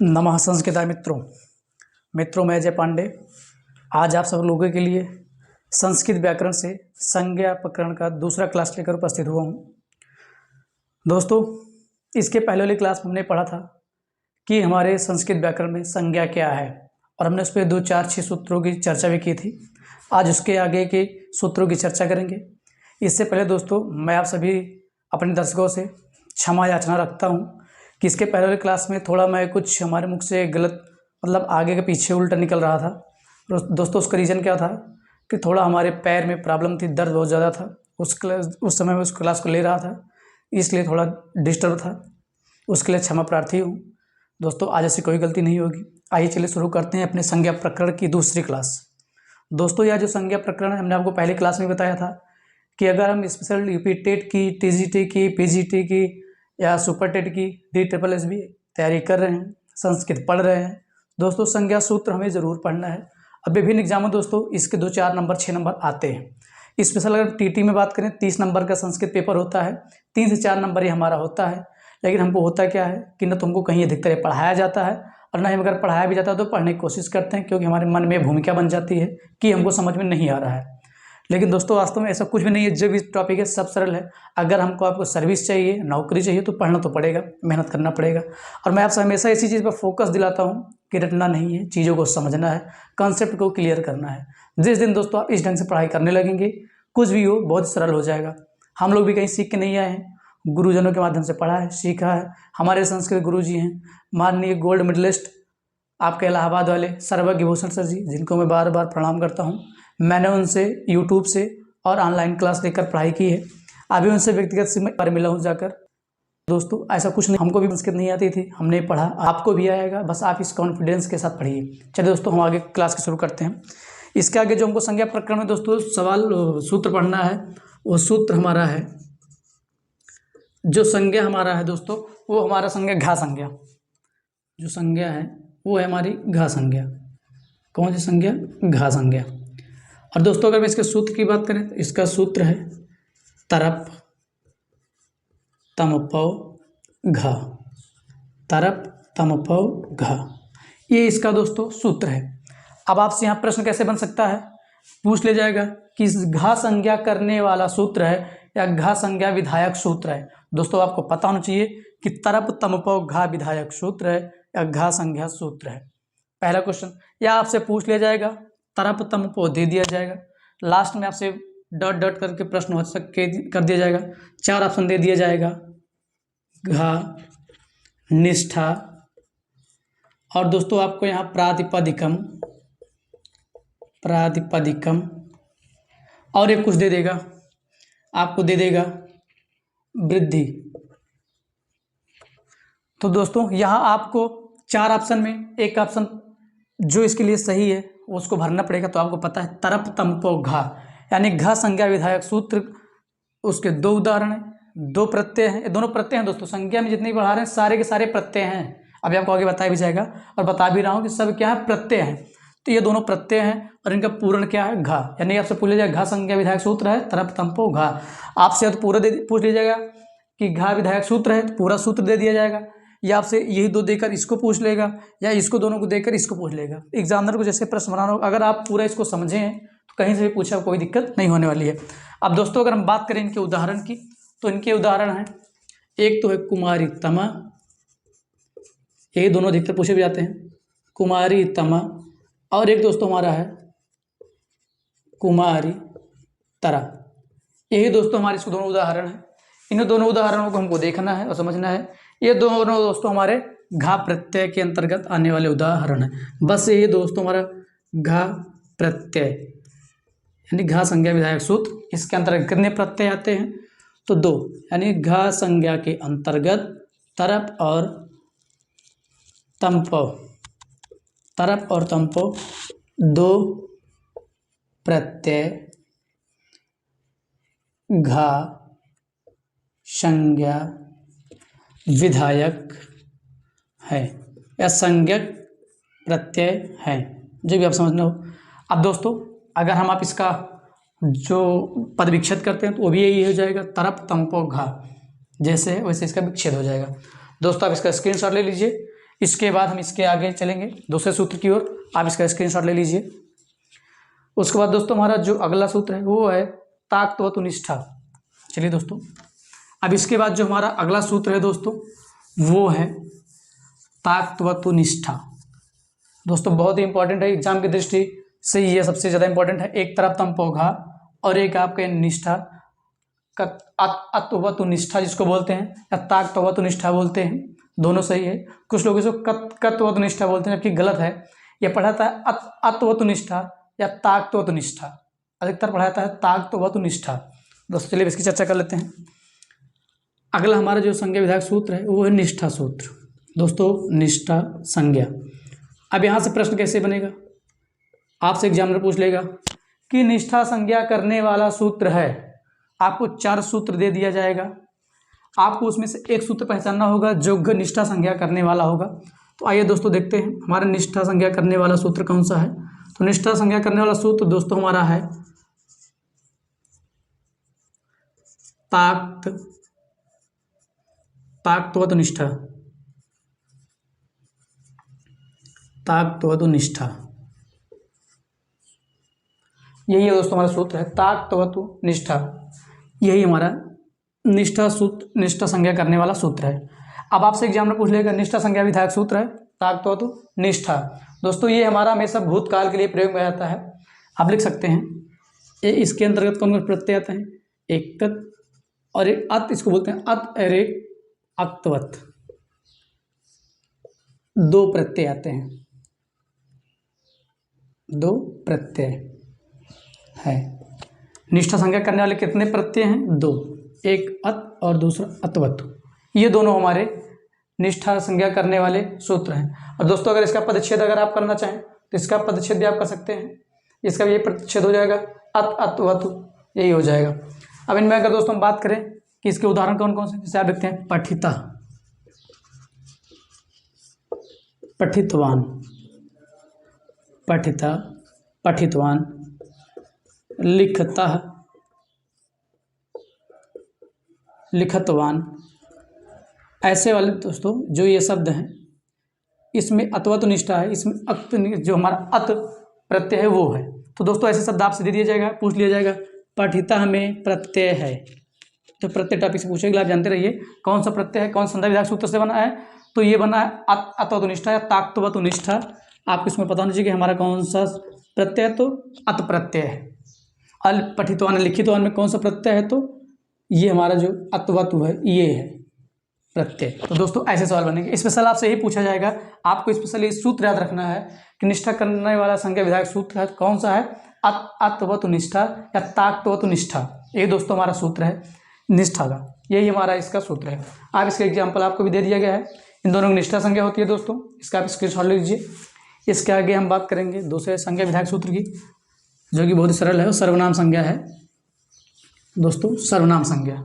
नमः संस्कृताय मित्रों मैं अजय पांडे आज आप सब लोगों के लिए संस्कृत व्याकरण से संज्ञा प्रकरण का दूसरा क्लास लेकर उपस्थित हुआ हूँ। दोस्तों, इसके पहले वाली क्लास में हमने पढ़ा था कि हमारे संस्कृत व्याकरण में संज्ञा क्या है और हमने उस पर 2, 4, 6 सूत्रों की चर्चा भी की थी। आज उसके आगे के सूत्रों की चर्चा करेंगे। इससे पहले दोस्तों, मैं आप सभी अपने दर्शकों से क्षमा याचना रखता हूँ कि इसके पहले वाली क्लास में थोड़ा मैं कुछ हमारे मुख से गलत आगे के पीछे उल्टा निकल रहा था। दोस्तों, उसका रीज़न क्या था कि थोड़ा हमारे पैर में प्रॉब्लम थी, दर्द बहुत ज़्यादा था। उस समय मैं उस क्लास को ले रहा था, इसलिए थोड़ा डिस्टर्ब था। उसके लिए क्षमा प्रार्थी हूँ। दोस्तों, आज ऐसी कोई गलती नहीं होगी। आइए चलिए शुरू करते हैं अपने संज्ञा प्रकरण की दूसरी क्लास। दोस्तों, यह जो संज्ञा प्रकरण है, हमने आपको पहली क्लास में बताया था कि अगर हम स्पेशल यूपी टेट की, टीजीटी की, पीजीटी की या सुपर टेट की, DSSB तैयारी कर रहे हैं, संस्कृत पढ़ रहे हैं, दोस्तों संज्ञा सूत्र हमें ज़रूर पढ़ना है। अब विभिन्न एग्जाम में दोस्तों इसके 2, 4 नंबर, 6 नंबर आते हैं। स्पेशल अगर टीटी में बात करें 30 नंबर का संस्कृत पेपर होता है, 3 से 4 नंबर ही हमारा होता है। लेकिन हमको होता क्या है कि न तुमको कहीं अधिकतर पढ़ाया जाता है और न ही अगर पढ़ाया भी जाता है तो पढ़ने की कोशिश करते हैं, क्योंकि हमारे मन में भूमिका बन जाती है कि हमको समझ में नहीं आ रहा है। लेकिन दोस्तों, वास्तव में ऐसा कुछ भी नहीं है। जो भी टॉपिक है सब सरल है। अगर आपको सर्विस चाहिए, नौकरी चाहिए तो पढ़ना तो पड़ेगा, मेहनत करना पड़ेगा। और मैं आपसे हमेशा इसी चीज़ पर फोकस दिलाता हूँ कि रटना नहीं है, चीज़ों को समझना है, कॉन्सेप्ट को क्लियर करना है। जिस दिन दोस्तों आप इस ढंग से पढ़ाई करने लगेंगे, कुछ भी हो बहुत सरल हो जाएगा। हम लोग भी कहीं सीख के नहीं आए हैं, गुरुजनों के माध्यम से पढ़ा है, सीखा है। हमारे संस्कृत गुरु जी हैं माननीय गोल्ड मेडलिस्ट आपके इलाहाबाद वाले सर्वज्ञ भूषण सर जी, जिनको मैं बार बार प्रणाम करता हूँ। मैंने उनसे यूट्यूब से और ऑनलाइन क्लास लेकर पढ़ाई की है। अभी उनसे व्यक्तिगत से मैं मिला हूँ जाकर। दोस्तों, ऐसा कुछ नहीं, हमको भी संस्कृत नहीं आती थी, हमने पढ़ा, आपको भी आएगा, बस आप इस कॉन्फिडेंस के साथ पढ़िए। चलिए दोस्तों, हम आगे क्लास के शुरू करते हैं। इसके आगे जो हमको संज्ञा प्रकरण में दोस्तों सूत्र पढ़ना है, वो सूत्र हमारा है, जो संज्ञा हमारा है दोस्तों, वो हमारा संज्ञा घा संज्ञा। जो संज्ञा है वो है हमारी घा संज्ञा। कौन सी संज्ञा? घा संज्ञा। और दोस्तों, अगर मैं इसके सूत्र की बात करें तो इसका सूत्र है तरप तमपौ घा। तरप तमपौ घा, ये इसका दोस्तों सूत्र है। अब आपसे यहाँ प्रश्न कैसे बन सकता है, पूछ ले जाएगा कि घा संज्ञा करने वाला सूत्र है या घा संज्ञा विधायक सूत्र है। दोस्तों, आपको पता होना चाहिए कि तरप तमपौ घा विधायक सूत्र है या घा संज्ञा सूत्र है। पहला क्वेश्चन, या आपसे पूछ लिया जाएगा, तरप तमपो दे दिया जाएगा, लास्ट में आपसे डॉट डॉट करके प्रश्न हो सके कर दिया जाएगा, 4 ऑप्शन दे दिया जाएगा, घा, निष्ठा, और दोस्तों आपको यहाँ प्रातिपदिकम और एक कुछ दे देगा, आपको दे देगा वृद्धि। तो दोस्तों, यहाँ आपको 4 ऑप्शन में एक ऑप्शन जो इसके लिए सही है उसको भरना पड़ेगा। तो आपको पता है तरप तमपो घा, यानी घा संज्ञा विधायक सूत्र। उसके 2 उदाहरण हैं, 2 प्रत्यय हैं। ये दोनों प्रत्यय हैं दोस्तों, संज्ञा में जितने पढ़ा रहे हैं सारे के सारे प्रत्यय हैं। अभी आपको आगे बताया भी जाएगा और बता भी रहा हूँ कि सब क्या है, प्रत्यय हैं। तो ये दोनों प्रत्यय हैं और इनका पूर्ण क्या है, घा। यानी आपसे पूछ लिया जाएगा घा संज्ञा विधायक सूत्र है तरप तमपो घा। आपसे तो पूरा पूछ लिया जाएगा कि घा विधायक सूत्र है, तो पूरा सूत्र दे दिया जाएगा, या आपसे यही 2 देकर इसको पूछ लेगा, या इसको दोनों को देकर इसको पूछ लेगा। एग्जामिनर को जैसे प्रश्न बनाना होगा, अगर आप पूरा इसको समझें तो कहीं से भी पूछा कोई दिक्कत नहीं होने वाली है। अब दोस्तों, अगर हम बात करें इनके उदाहरण की, तो इनके उदाहरण हैं, एक तो है कुमारी तमा, ये दोनों अधिकतर पूछे भी जाते हैं, कुमारी तमा, और एक दोस्तों हमारा है कुमारी तरा। यही दोस्तों हमारे इसको दोनों उदाहरण हैं। इन दोनों उदाहरणों को हमको देखना है और समझना है। ये दोनों दोस्तों हमारे घा प्रत्यय के अंतर्गत आने वाले उदाहरण हैं। बस ये दोस्तों हमारा घा प्रत्यय यानी घा संज्ञा विधायक सूत्र, इसके अंतर्गत कितने प्रत्यय आते हैं? तो 2, यानी घा संज्ञा के अंतर्गत तरप और तमपो 2 प्रत्यय घा संज्ञा विधायक है या संज्ञक प्रत्यय है, जो भी आप समझना हो। अब दोस्तों, अगर हम आप इसका जो पद विच्छेद करते हैं तो वो भी यही हो जाएगा, तरप तमपो घा, जैसे वैसे इसका विच्छेद हो जाएगा। दोस्तों, आप इसका स्क्रीनशॉट ले लीजिए। इसके बाद हम इसके आगे चलेंगे दूसरे सूत्र की ओर। आप इसका स्क्रीनशॉट ले लीजिए। उसके बाद दोस्तों हमारा जो अगला सूत्र है वो है ताकत्वतु निष्ठा। चलिए दोस्तों, अब इसके बाद जो हमारा अगला सूत्र है दोस्तों वो है ताकत्वतु निष्ठा। दोस्तों बहुत ही इंपॉर्टेंट है, एग्जाम की दृष्टि से ये सबसे ज़्यादा इंपॉर्टेंट है। एक तरफ तमपोघा और एक आपके निष्ठा का अत्वतु निष्ठा जिसको बोलते हैं, या ताकत्वतु निष्ठा बोलते हैं, दोनों सही है। कुछ लोग इसको कत्वतु निष्ठा बोलते हैं, जबकि गलत है। यह पढ़ाता है अत्वतु निष्ठा या ताकत्वतु निष्ठा, अधिकतर पढ़ाता है ताकत्वतु निष्ठा। दोस्तों चलिए इसकी चर्चा कर लेते हैं। अगला हमारा जो संज्ञा विधायक सूत्र है वो है निष्ठा सूत्र। दोस्तों निष्ठा संज्ञा, अब यहाँ से प्रश्न कैसे बनेगा, आपसे एग्जामिनर पूछ लेगा कि निष्ठा संज्ञा करने वाला सूत्र है। आपको 4 सूत्र दे दिया जाएगा, आपको उसमें से एक सूत्र पहचानना होगा जो निष्ठा संज्ञा करने वाला होगा। तो आइए दोस्तों देखते हैं हमारा निष्ठा संज्ञा करने वाला सूत्र कौन सा है। तो निष्ठा संज्ञा करने वाला सूत्र दोस्तों हमारा है ताकत्वतु निष्ठा। ताकत्वतु निष्ठा, यही है दोस्तों हमारा सूत्र है ताकत्वतु निष्ठा। यही हमारा निष्ठा सूत्र, निष्ठा संज्ञा करने वाला सूत्र है। अब आपसे एग्जाम में पूछ लेगा निष्ठा संज्ञा विधायक सूत्र है ताकत्वतु निष्ठा। दोस्तों ये हमारा हमेशा भूतकाल के लिए प्रयोग में आता है। आप लिख सकते हैं इसके अंतर्गत कौन कौन प्रत्यय आते हैं, एक तत् और एक अत, इसको बोलते हैं अत और एक अक्तवत। 2 प्रत्यय आते हैं, 2 प्रत्यय है। निष्ठा संज्ञा करने वाले कितने प्रत्यय हैं, 2, एक अत और दूसरा अतवत। ये दोनों हमारे निष्ठा संज्ञा करने वाले सूत्र हैं। और दोस्तों अगर इसका पदच्छेद अगर आप करना चाहें तो इसका पदच्छेद भी आप कर सकते हैं। इसका भी ये पदच्छेद हो जाएगा अत अतवतु, यही हो जाएगा। अब इनमें अगर दोस्तों हम बात करें कि इसके उदाहरण कौन कौन से, जैसे आप देखते हैं पठिता, पठितवान, पठिता, पठितवान, लिखतः, लिखतवान, ऐसे वाले दोस्तों जो ये शब्द हैं इसमें अतवतु निष्ठा है, इसमें अक्त जो हमारा अत प्रत्यय है वो है। तो दोस्तों ऐसे शब्द आपसे दे दिया जाएगा, पूछ लिया जाएगा पठिता में प्रत्यय है, तो प्रत्यय टॉपिक से पूछेगा। आप जानते रहिए कौन सा प्रत्यय है, कौन सा संज्ञा विधायक सूत्र से बना है। तो ये बना है अतवतु निष्ठा या ताकत्वतु निष्ठा। आपको इसमें पता होना चाहिए कि हमारा कौन सा प्रत्यय है, तो अत प्रत्यय है। अल पठितवान लिखितवान में कौन सा प्रत्यय है, तो ये हमारा जो अतवतु है ये है प्रत्यय। तो दोस्तों ऐसे सवाल बनेंगे। स्पेशल आपसे यही पूछा जाएगा, आपको स्पेशली सूत्र याद रखना है कि निष्ठा करने वाला संज्ञा विधायक सूत्र है कौन सा है, अतवतु निष्ठा या ताकत्वतु निष्ठा। ये दोस्तों हमारा सूत्र है निष्ठा का, यही हमारा इसका सूत्र है। आप इसका एग्जाम्पल आपको भी दे दिया गया है। इन दोनों की निष्ठा संज्ञा होती है दोस्तों, इसका आप स्क्रीनशॉट ले लीजिए। इसके आगे हम बात करेंगे दूसरे संज्ञा विधायक सूत्र की, जो कि बहुत ही सरल है, वो सर्वनाम संज्ञा है। दोस्तों सर्वनाम संज्ञा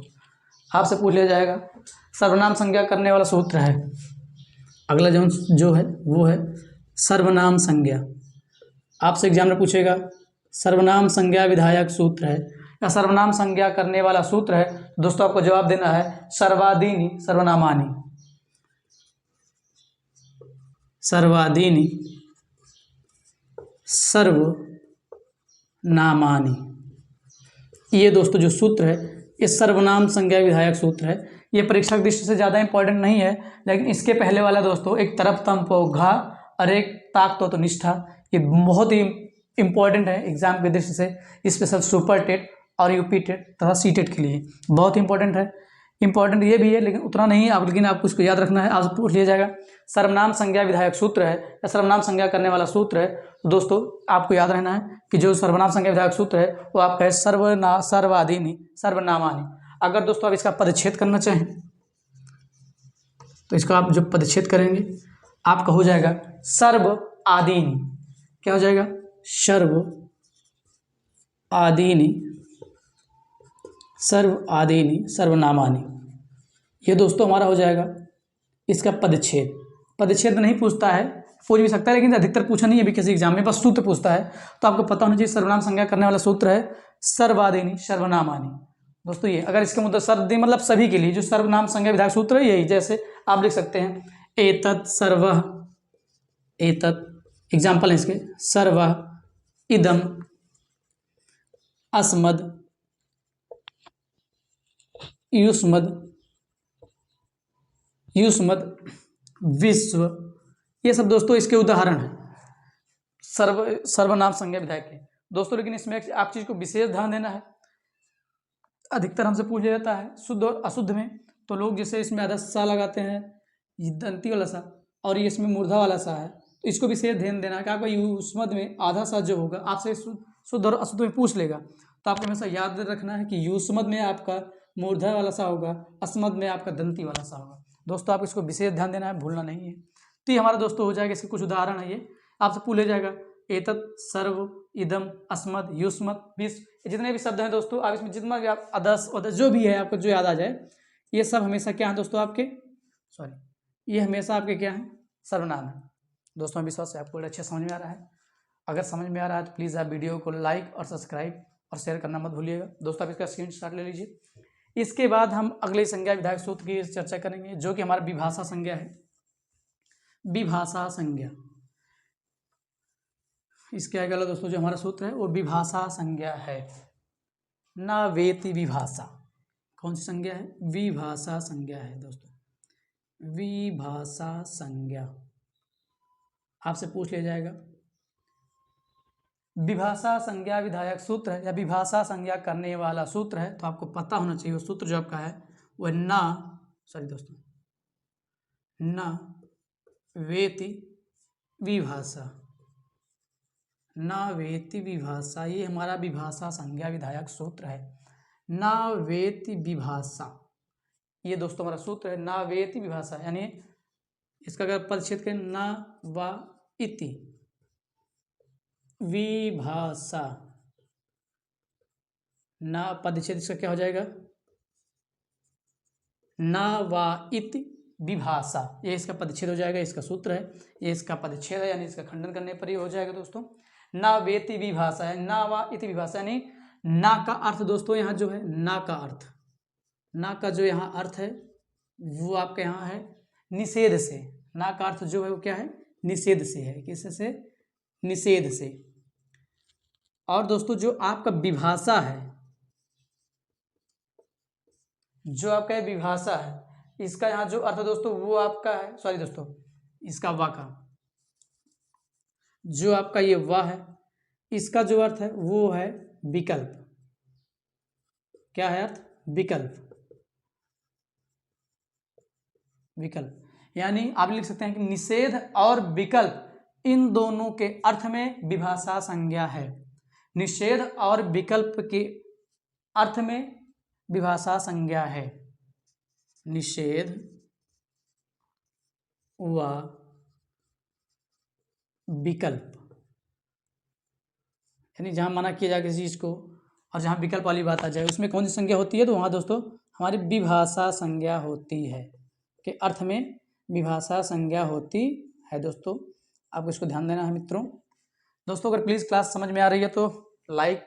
आपसे पूछ लिया जाएगा, सर्वनाम संज्ञा करने वाला सूत्र है अगला जो है वो है सर्वनाम संज्ञा। आपसे एग्जाम में पूछेगा सर्वनाम संज्ञा विधायक सूत्र है या सर्वनाम संज्ञा करने वाला सूत्र है। दोस्तों आपको जवाब देना है सर्वादीनि सर्वनामानि, सर्वादीनि सर्वनामानि। ये दोस्तों जो सूत्र है ये सर्वनाम संज्ञा विधायक सूत्र है। ये परीक्षा की दृष्टि से ज़्यादा इंपॉर्टेंट नहीं है, लेकिन इसके पहले वाला दोस्तों एक तरफ तमपोघा और एक ताकत्वतु निष्ठा, ये बहुत ही इंपॉर्टेंट है एग्जाम की दृष्टि से, स्पेशल सुपर टेट और यूपी टेट तथा सी टेट के लिए बहुत इंपॉर्टेंट है। इंपॉर्टेंट ये भी है लेकिन उतना नहीं है, लेकिन आपको इसको याद रखना है। आपसे पूछ लिया जाएगा सर्वनाम संज्ञा विधायक सूत्र है या सर्वनाम संज्ञा करने वाला सूत्र है। तो दोस्तों आपको याद रहना है कि जो सर्वनाम संज्ञा विधायक सूत्र है वो आपका है सर्वादीनि सर्वनामानि। अगर दोस्तों आप इसका पदच्छेद करना चाहें तो इसका आप जो पदच्छेद करेंगे आपका हो जाएगा सर्व आदीनि। क्या हो जाएगा, सर्व आदीनि, सर्व आदीनि सर्वनामानि। ये दोस्तों हमारा हो जाएगा इसका पदच्छेद। पदच्छेद नहीं पूछता है, पूछ भी सकता है लेकिन अधिकतर पूछा नहीं है अभी किसी एग्जाम में, बस सूत्र पूछता है। तो आपको पता होना चाहिए सर्वनाम संज्ञा करने वाला सूत्र है सर्वादीनि सर्वनामानि। दोस्तों ये अगर इसके मुद्दा सर्वदी मतलब सभी के लिए जो सर्वनाम संज्ञा विधायक सूत्र है यही, जैसे आप लिख सकते हैं एतत् सर्वः, एतत् एग्जाम्पल है इसके, सर्वः, इदम, अस्मद्, युष्मद्, युष्मद्, विश्व, ये सब दोस्तों इसके उदाहरण हैं सर्वनाम संज्ञा विधायक के दोस्तों। लेकिन इसमें आप चीज को विशेष ध्यान देना है, अधिकतर हमसे पूछ लिया जाता है शुद्ध और अशुद्ध में, तो लोग जैसे इसमें आधा सा लगाते हैं, ये दंती वाला सा, और ये इसमें मूर्धा वाला सा है, तो इसको विशेष ध्यान देना है कि आपका युष्मद् में आधा सा जो होगा आपसे शुद्ध और अशुद्ध में पूछ लेगा, तो आपको हमेशा याद रखना है कि युष्मद् में आपका मूर्धा वाला सा होगा, अस्मद् में आपका दंती वाला सा होगा। दोस्तों आप इसको विशेष ध्यान देना है, भूलना नहीं है। तो ये हमारा दोस्तों हो जाएगा, इसके कुछ उदाहरण है, ये आपसे पूछ ले जाएगा, एतत्, सर्व, इदम, अस्मद्, युष्मद्, विश्व, जितने भी शब्द हैं दोस्तों, आप इसमें जितना भी आप अदस उदस जो भी है आपको जो याद आ जाए, ये सब हमेशा क्या है दोस्तों आपके, ये हमेशा आपके क्या है, सर्वनाम है। दोस्तों विश्वास है आपको अच्छे समझ में आ रहा है। अगर समझ में आ रहा है तो प्लीज़ आप वीडियो को लाइक और सब्सक्राइब और शेयर करना मत भूलिएगा। दोस्तों आप इसका स्क्रीनशॉट ले लीजिए। इसके बाद हम अगले संज्ञा विधायक सूत्र की चर्चा करेंगे, जो कि हमारा विभाषा संज्ञा है। विभाषा संज्ञा, इसके आगे वाला दोस्तों जो हमारा सूत्र है वो विभाषा संज्ञा है। न वेति विभाषा, कौन सी संज्ञा है, विभाषा संज्ञा है दोस्तों, विभाषा संज्ञा। आपसे पूछ लिया जाएगा विभाषा संज्ञा विधायक सूत्र है या विभाषा संज्ञा करने वाला सूत्र है, तो आपको पता होना चाहिए वो सूत्र जो आपका है वह न वेति विभाषा, न वेति विभाषा, ये हमारा विभाषा संज्ञा विधायक सूत्र है। न वेति विभाषा, ये दोस्तों हमारा सूत्र है, न वेति विभाषा, यानी इसका अगर पदच्छेद करें, न व इति विभाषा, न पदच्छेद इसका क्या हो जाएगा, न व इति विभाषा, ये इसका पदच्छेद हो जाएगा, इसका सूत्र है, ये इसका पदच्छेद है, यानी इसका खंडन करने पर ही हो जाएगा दोस्तों। न वेति विभाषा है, न व इति विभाषा, यानी ना का अर्थ दोस्तों यहाँ जो है, ना का अर्थ, ना का जो यहाँ अर्थ है वो आपके यहाँ है निषेध से। ना का अर्थ जो है वो क्या है, निषेध से है, किससे, निषेध से। और दोस्तों जो आपका विभाषा है, जो आपका विभाषा है, इसका यहाँ जो अर्थ दोस्तों वो आपका है, दोस्तों इसका वा का जो आपका ये वा है, इसका जो अर्थ है वो है विकल्प। क्या है अर्थ, विकल्प, विकल्प, यानी आप लिख सकते हैं कि निषेध और विकल्प इन दोनों के अर्थ में विभाषा संज्ञा है। निषेध और विकल्प के अर्थ में विभाषा संज्ञा है। निषेध व विकल्प, यानी जहां मना किया जाए किसी चीज को और जहां विकल्प वाली बात आ जाए उसमें कौन सी संज्ञा होती है, तो वहां दोस्तों हमारी विभाषा संज्ञा होती है, के अर्थ में विभाषा संज्ञा होती है। दोस्तों आपको इसको ध्यान देना है मित्रों। दोस्तों अगर प्लीज़ क्लास समझ में आ रही है तो लाइक,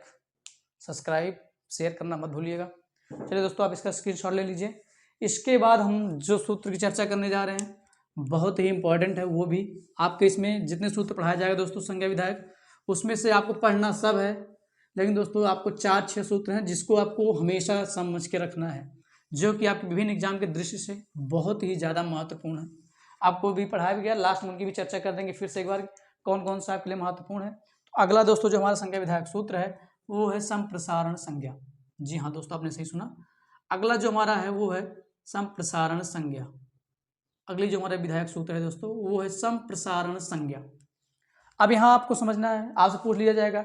सब्सक्राइब, शेयर करना मत भूलिएगा। चलिए दोस्तों आप इसका स्क्रीनशॉट ले लीजिए। इसके बाद हम जो सूत्र की चर्चा करने जा रहे हैं बहुत ही इंपॉर्टेंट है, वो भी आपके इसमें जितने सूत्र पढ़ाया जाएगा दोस्तों संज्ञा विधायक, उसमें से आपको पढ़ना सब है, लेकिन दोस्तों आपको 4-6 सूत्र हैं जिसको आपको हमेशा समझ के रखना है, जो कि आपके विभिन्न एग्जाम के दृष्टि से बहुत ही ज़्यादा महत्वपूर्ण है। आपको भी पढ़ाया भी गया, लास्ट में उनकी भी चर्चा कर देंगे फिर से एक बार कौन कौन सा आपके लिए महत्वपूर्ण है। तो अगला दोस्तों जो हमारा संज्ञा विधायक सूत्र है वो है संप्रसारण संज्ञा। जी हाँ दोस्तों आपने सही सुना, अगला जो हमारा है वो है संप्रसारण संज्ञा। अगली जो हमारा विधायक सूत्र है दोस्तों वो है संप्रसारण संज्ञा। अब यहाँ आपको समझना है, आपसे पूछ लिया जाएगा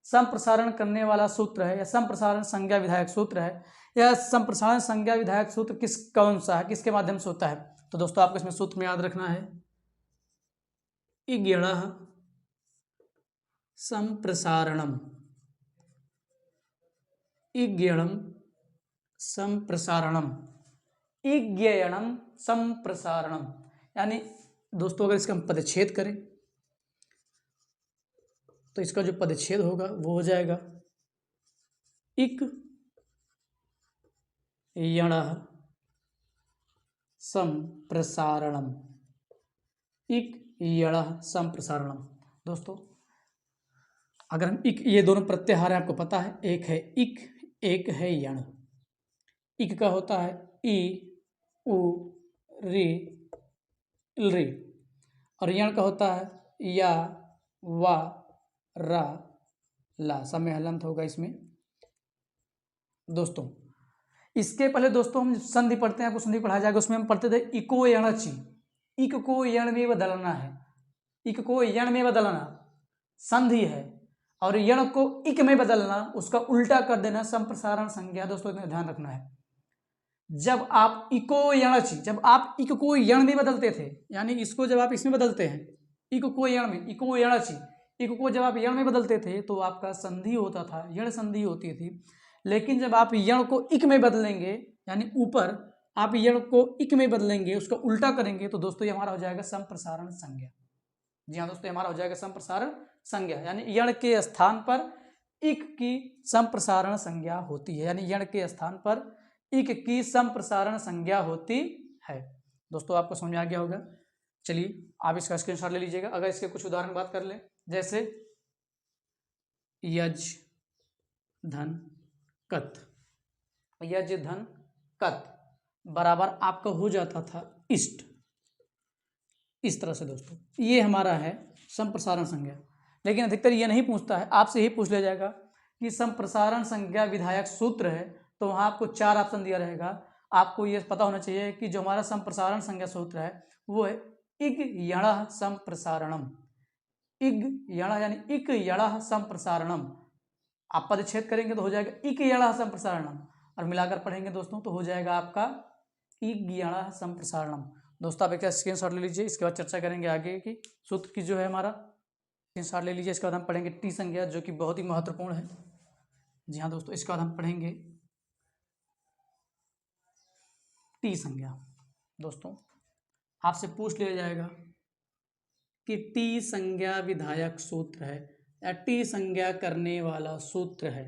संप्रसारण करने वाला सूत्र है या संप्रसारण संज्ञा विधायक सूत्र है या संप्रसारण संज्ञा विधायक सूत्र कौन सा है, किसके माध्यम से होता है। तो दोस्तों आपको इसमें सूत्र में याद रखना है इज्ञणः संप्रसारणम, इज्ञणम संप्रसारणम, इज्ञयणम संप्रसारणम, यानी दोस्तों अगर इसका हम पदच्छेद करें तो इसका जो पदच्छेद होगा वो हो जाएगा इक यणः संप्रसारणम। इक यण संप्रसारणम। दोस्तों अगर हम इक, ये दोनों प्रत्याहार है आपको पता है, एक है इक, एक है यण। इक का होता है ई उ री री, और यण का होता है या वा रा ला। समय हलंत होगा इसमें। दोस्तों इसके पहले दोस्तों हम संधि पढ़ते हैं, आपको संधि पढ़ाया जाएगा, उसमें हम पढ़ते थे इको यण ची। इक को यण में बदलना है, इक को यण में बदलना संधि है, और यण को इक में बदलना, उसका उल्टा कर देना संप्रसारण संज्ञा। दोस्तों इतना ध्यान रखना है। जब आप इको यण ची, जब आप इक को यण में बदलते थे, यानी इसको जब आप इसमें बदलते हैं, इक को यण में, इको यण ची, इक को जब आप यण में बदलते थे तो आपका संधि होता था, यण संधि होती थी। लेकिन जब आप यण को इक में बदलेंगे, यानी ऊपर आप यण को इक में बदलेंगे, उसका उल्टा करेंगे, तो दोस्तों ये हमारा हो जाएगा संप्रसारण संज्ञा। जी हाँ दोस्तों, हमारा हो जाएगा संप्रसारण संज्ञा, यानी यण के स्थान पर इक की संप्रसारण संज्ञा होती है, यानी यण के स्थान पर इक की संप्रसारण संज्ञा होती है। दोस्तों आपको समझ में आ गया होगा। चलिए आप इसका स्क्रीनशॉट ले लीजिएगा। अगर इसके कुछ उदाहरण बात कर लें, जैसे यज धन कत, यज धन कत बराबर आपका हो जाता था इष्ट। इस तरह से दोस्तों ये हमारा है संप्रसारण संज्ञा। लेकिन अधिकतर ये नहीं पूछता है, आपसे ही पूछ लिया जाएगा कि संप्रसारण संज्ञा विधायक सूत्र है, तो वहाँ आपको 4 ऑप्शन दिया रहेगा। आपको ये पता होना चाहिए कि जो हमारा संप्रसारण संज्ञा सूत्र है वो है इग यणः संप्रसारणम। इग यणः यानी इक यणः संप्रसारणम। आप पदच्छेद करेंगे तो हो जाएगा इक यणः संप्रसारणम, और मिलाकर पढ़ेंगे दोस्तों तो हो जाएगा आपका इग यणः संप्रसारणम। दोस्तों आप एक स्क्रीनशॉट ले लीजिए, इसके बाद चर्चा करेंगे आगे की सूत्र की जो है हमारा। स्क्रीनशॉट ले लीजिए। इसके बाद हम पढ़ेंगे टी संज्ञा, जो कि बहुत ही महत्वपूर्ण है। जी हाँ दोस्तों, इसके बाद हम पढ़ेंगे टी संज्ञा। दोस्तों आपसे पूछ लिया जाएगा कि टी संज्ञा विधायक सूत्र है या टी संज्ञा करने वाला सूत्र है।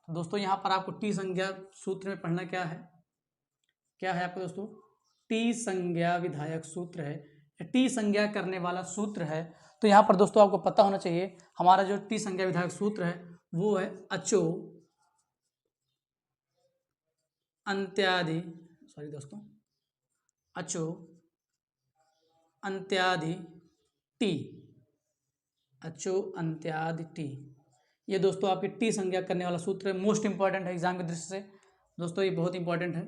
तो दोस्तों यहाँ पर आपको टी संज्ञा सूत्र में पढ़ना क्या है, क्या है आपको दोस्तों, टी संज्ञा विधायक सूत्र है या टी संज्ञा करने वाला सूत्र है। तो यहाँ पर दोस्तों आपको पता होना चाहिए हमारा जो टी संज्ञा विधायक सूत्र है वो है अचो अंत्यादि, सॉरी दोस्तों, अचो अंत्यादि टी, अचो अंत्यादि टी। ये दोस्तों आपकी टी संज्ञा करने वाला सूत्र है। मोस्ट इंपॉर्टेंट है एग्जाम की दृष्टि से दोस्तों, ये बहुत इंपॉर्टेंट है।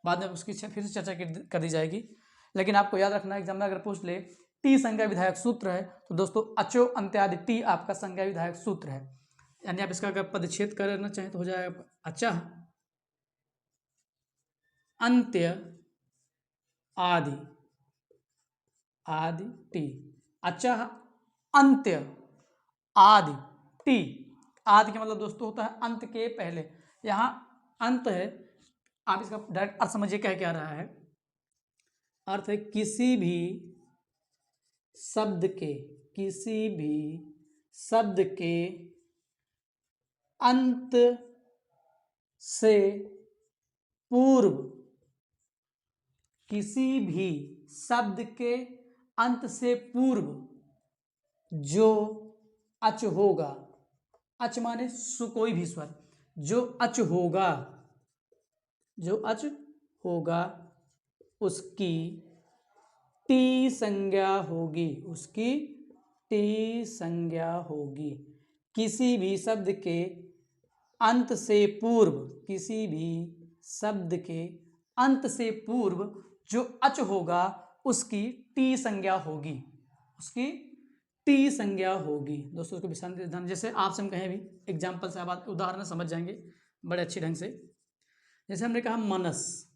बाद में उसकी फिर से चर्चा कर दी जाएगी, लेकिन आपको याद रखना है एग्जाम में अगर पूछ ले टी संज्ञा विधायक सूत्र है तो दोस्तों अचो अंत्यादि टी आपका संज्ञा विधायक सूत्र है। यानी आप इसका अगर पदच्छेद करना चाहें तो हो जाएगा अचः अंत्य आदि, आदि टी, अचः अंत्य आदि टी। आदि का मतलब दोस्तों होता है अंत के पहले, यहाँ अंत है। आप इसका डायरेक्ट अर्थ समझिए क्या रहा है। अर्थ है किसी भी शब्द के, किसी भी शब्द के अंत से पूर्व, किसी भी शब्द के अंत से पूर्व जो अच होगा, अच माने कोई भी स्वर, जो अच होगा, जो अच होगा उसकी टी संज्ञा होगी, उसकी टी संज्ञा होगी। किसी भी शब्द के अंत से पूर्व, किसी भी शब्द के अंत से पूर्व जो अच होगा उसकी टी संज्ञा होगी, उसकी टी संज्ञा होगी। दोस्तों उसको विश्राम, जैसे आपसे हम कहें भी एग्जाम्पल से आप उदाहरण समझ जाएंगे बड़े अच्छे ढंग से। जैसे हमने कहा मनस,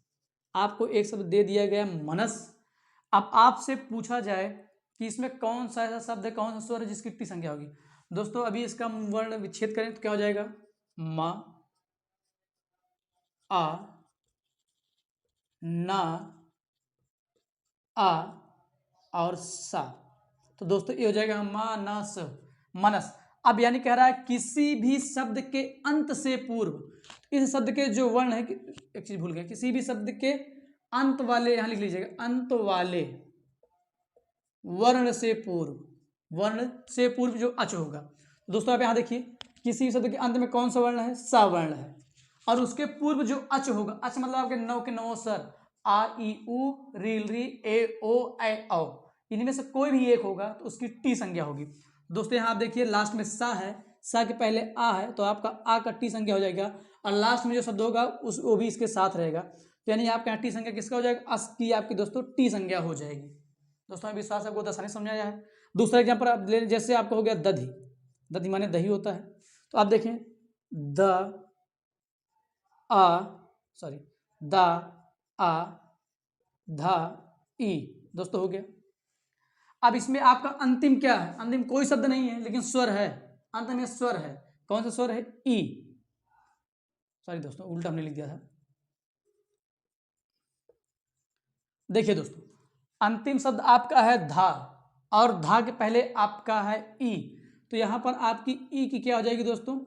आपको एक शब्द दे दिया गया मनस। अब आपसे पूछा जाए कि इसमें कौन सा ऐसा शब्द है, कौन सा स्वर है जिसकी टी संज्ञा होगी। दोस्तों अभी इसका वर्ण विच्छेद करें तो क्या हो जाएगा, म आ ना आ और सा। तो दोस्तों ये हो जाएगा मानस, मनस। अब यानी कह रहा है किसी भी शब्द के अंत से पूर्व, इस शब्द के जो वर्ण है, एक चीज भूल गया, किसी भी शब्द के अंत वाले, यहां लिख लीजिएगा अंत वाले वर्ण से पूर्व, वर्ण से पूर्व जो अच होगा। तो दोस्तों आप यहाँ देखिए, किसी शब्द के अंत में कौन सा वर्ण है, सा वर्ण है, और उसके पूर्व जो अच होगा, अच मतलब आपके नौ के नौ स्वर, आ ई उ री री ए ओ ऐ औ, इनमें से कोई भी एक होगा तो उसकी टी संज्ञा होगी। दोस्तों यहाँ आप देखिए लास्ट में सा है, सा के पहले आ है, तो आपका आ का टी संज्ञा हो जाएगा, और लास्ट में जो शब्द होगा उस वो भी इसके साथ रहेगा, तो यानी आपके यहाँ टी संज्ञा किसका हो जाएगा, अस की आपकी दोस्तों टी संज्ञा हो जाएगी। दोस्तों मैं विश्वास आपको आसानी समझाया है। दूसरा एग्जाम्पल आप ले, जैसे आपका हो गया दधी, दधी माने दही होता है, तो आप देखें द आ सॉरी द आ धा ई, दोस्तों हो गया। अब इसमें आपका अंतिम क्या है, अंतिम कोई शब्द नहीं है लेकिन स्वर है, अंत में स्वर है, कौन सा स्वर है, ई, सॉरी दोस्तों उल्टा हमने लिख दिया था। देखिए दोस्तों अंतिम शब्द आपका है धा, और धा के पहले आपका है ई, तो यहां पर आपकी ई की क्या हो जाएगी दोस्तों,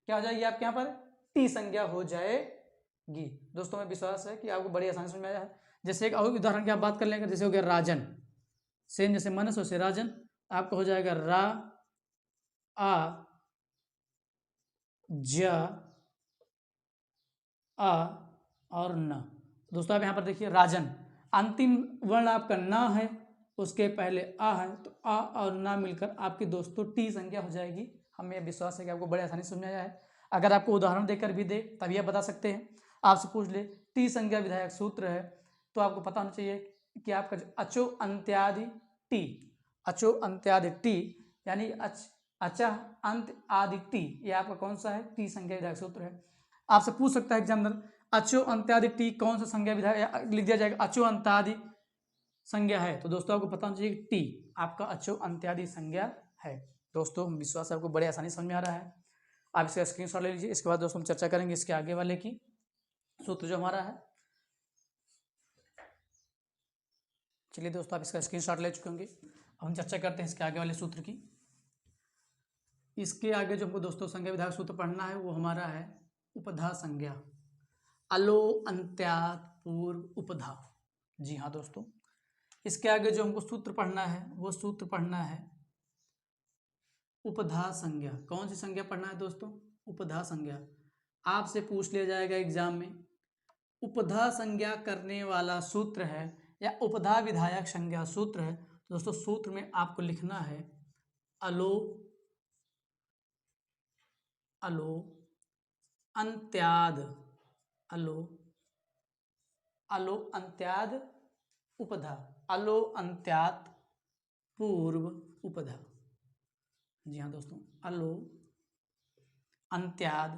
क्या हो जाएगी आपके यहाँ पर, टी संज्ञा हो जाएगी। दोस्तों में विश्वास है कि आपको बड़ी आसानी समझ में आया है। जैसे एक और उदाहरण की आप बात कर लेंगे, जैसे हो गया राजन, सेम जैसे मनस वैसे राजन, आपका हो जाएगा रा आ ज आ और न। दोस्तों आप यहाँ पर देखिए राजन, अंतिम वर्ण आपका न है, उसके पहले आ है, तो आ और ना मिलकर आपकी दोस्तों टी संज्ञा हो जाएगी। हमें विश्वास है कि आपको बड़े आसानी से समझाया है। अगर आपको उदाहरण देकर भी दे तभी आप बता सकते हैं। आपसे पूछ ले टी संज्ञा विधायक सूत्र है, तो आपको पता होना चाहिए कि आपका जो अचो अंत्यादि टी, अचो अंत्यादि टी यानी अचः अंत आदि टी, ये आपका कौन सा है, टी संज्ञा विधायक सूत्र है। आपसे पूछ सकता है एग्जामिनर अचो अंत्यादि टी कौन सा संज्ञा विधायक, लिख दिया जाएगा अचो अंत्यादि संज्ञा है, तो दोस्तों आपको पता होना चाहिए टी आपका अचो अंत्यादि संज्ञा है। दोस्तों विश्वास आपको बड़े आसानी समझ में आ रहा है। आप इसका स्क्रीनशॉट ले लीजिए। इसके बाद दोस्तों हम चर्चा करेंगे इसके आगे वाले की सूत्र जो हमारा है। चलिए दोस्तों आप इसका स्क्रीनशॉट ले चुके होंगे, अब हम चर्चा करते हैं इसके आगे वाले सूत्र की। इसके आगे जो हमको दोस्तों संज्ञा विधायक सूत्र पढ़ना है वो हमारा है उपधा संज्ञा, अलो अंत्यात पूर्व उपधा। जी हाँ दोस्तों, इसके आगे जो हमको सूत्र पढ़ना है वो सूत्र पढ़ना है उपधा संज्ञा। कौन सी संज्ञा पढ़ना है दोस्तों, उपधा संज्ञा। आपसे पूछ लिया जाएगा एग्जाम में उपधा संज्ञा करने वाला सूत्र है या उपधा विधायक संज्ञा सूत्र है, तो दोस्तों सूत्र में आपको लिखना है अलो अलो अंत्याद, अलो अलो अंत्याद उपधा, अलो अंत्यात पूर्व उपधा। जी हाँ दोस्तों, अलो अंत्याद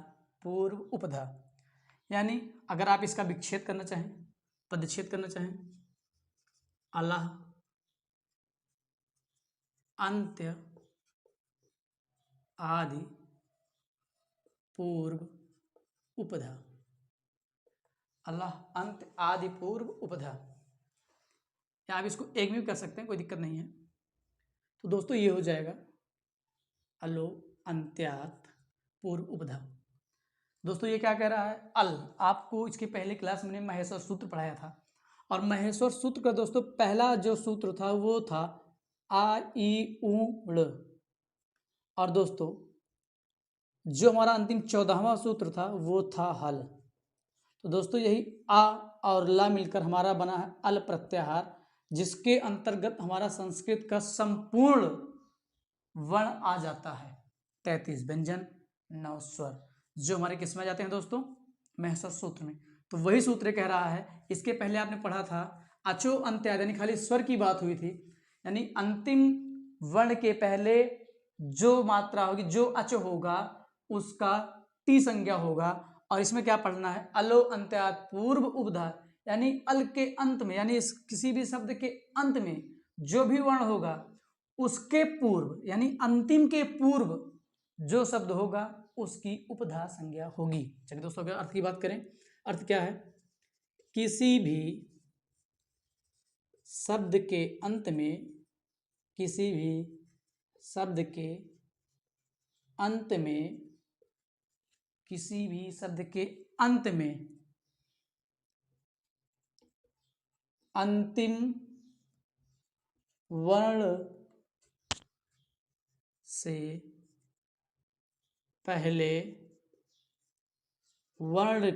पूर्व उपधा, यानी अगर आप इसका विच्छेद करना चाहें, पदच्छेद करना चाहें, अलाह अंत्य आदि पूर्व उपधा, अल्लाह अंत आदि पूर्व उपधा, या आप इसको एक में भी कर सकते हैं, कोई दिक्कत नहीं है। तो दोस्तों ये हो जाएगा अलो अंत्यात पूर्व उपधा। दोस्तों ये क्या कह रहा है, अल, आपको इसके पहले क्लास में महेश्वर सूत्र पढ़ाया था, और महेश्वर सूत्र का दोस्तों पहला जो सूत्र था वो था आ ई उ ड़, और दोस्तों जो हमारा अंतिम 14वां सूत्र था वो था हल। तो दोस्तों यही आ और ला मिलकर हमारा बना है अल प्रत्याहार, जिसके अंतर्गत हमारा संस्कृत का संपूर्ण वर्ण आ जाता है, 33 व्यंजन 9 स्वर, जो हमारे किस में आ जाते हैं दोस्तों, महेश्वर सूत्र में। तो वही सूत्र कह रहा है, इसके पहले आपने पढ़ा था अचो अंत्याद, यानी खाली स्वर की बात हुई थी, यानी अंतिम वर्ण के पहले जो मात्रा होगी, जो अच होगा उसका टी संज्ञा होगा, और इसमें क्या पढ़ना है, अलो अंत्यात पूर्व उपधा, यानी अल के अंत में, यानी किसी भी शब्द के अंत में जो भी वर्ण होगा उसके पूर्व, यानी अंतिम के पूर्व जो शब्द होगा उसकी उपधा संज्ञा होगी। चलिए दोस्तों अगर अर्थ की बात करें, अर्थ क्या है, किसी भी शब्द के अंत में, किसी भी शब्द के अंत में, किसी भी शब्द के अंत में अंतिम वर्ण से पहले वर्ण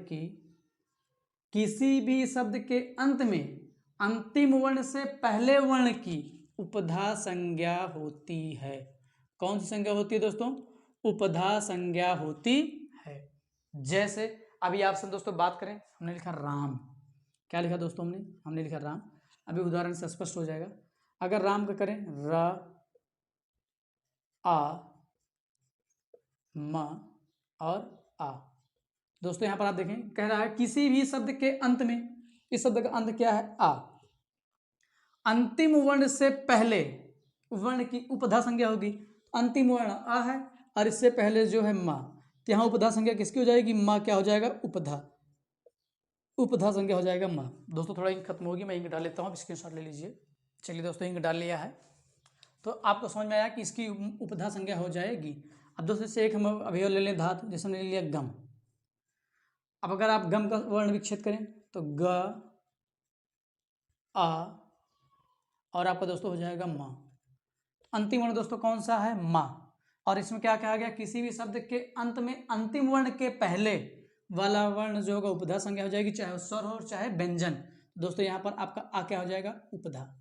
की किसी भी शब्द के अंत में अंतिम वर्ण से पहले वर्ण की उपधा संज्ञा होती है। कौन सी संज्ञा होती है दोस्तों? उपधा संज्ञा होती है। जैसे अभी आपसे दोस्तों बात करें, हमने लिखा राम। क्या लिखा दोस्तों? हमने लिखा राम। अभी उदाहरण से स्पष्ट हो जाएगा। अगर राम का करें र आ म और आ। दोस्तों यहाँ पर आप देखें, कह रहा है किसी भी शब्द के अंत में, इस शब्द का अंत क्या है? आ। अंतिम वर्ण से पहले वर्ण की उपधा संज्ञा होगी। अंतिम वर्ण आ है और इससे पहले जो है माँ, तो यहाँ उपधा संज्ञा किसकी हो जाएगी? माँ। क्या हो जाएगा? उपधा। उपधा संज्ञा हो जाएगा माँ। दोस्तों थोड़ा इंक खत्म होगी, मैं इंक डाल लेता हूँ, स्क्रीनशॉट ले लीजिए। चलिए दोस्तों, इंक डाल लिया है तो आपको समझ में आया कि इसकी उपधा संज्ञा हो जाएगी। अब दोस्तों से एक हम अभी और ले लें धातु, जैसे हमने ले लिया गम। अब अगर आप गम का वर्ण विच्छेद करें तो ग आ और आपका दोस्तों हो जाएगा माँ। अंतिम वर्ण दोस्तों कौन सा है? माँ। और इसमें क्या कहा गया? किसी भी शब्द के अंत में अंतिम वर्ण के पहले वाला वर्ण जो होगा उपधा संज्ञा हो जाएगी, चाहे स्वर हो चाहे व्यंजन। दोस्तों यहाँ पर आपका आ क्या हो जाएगा? उपधा।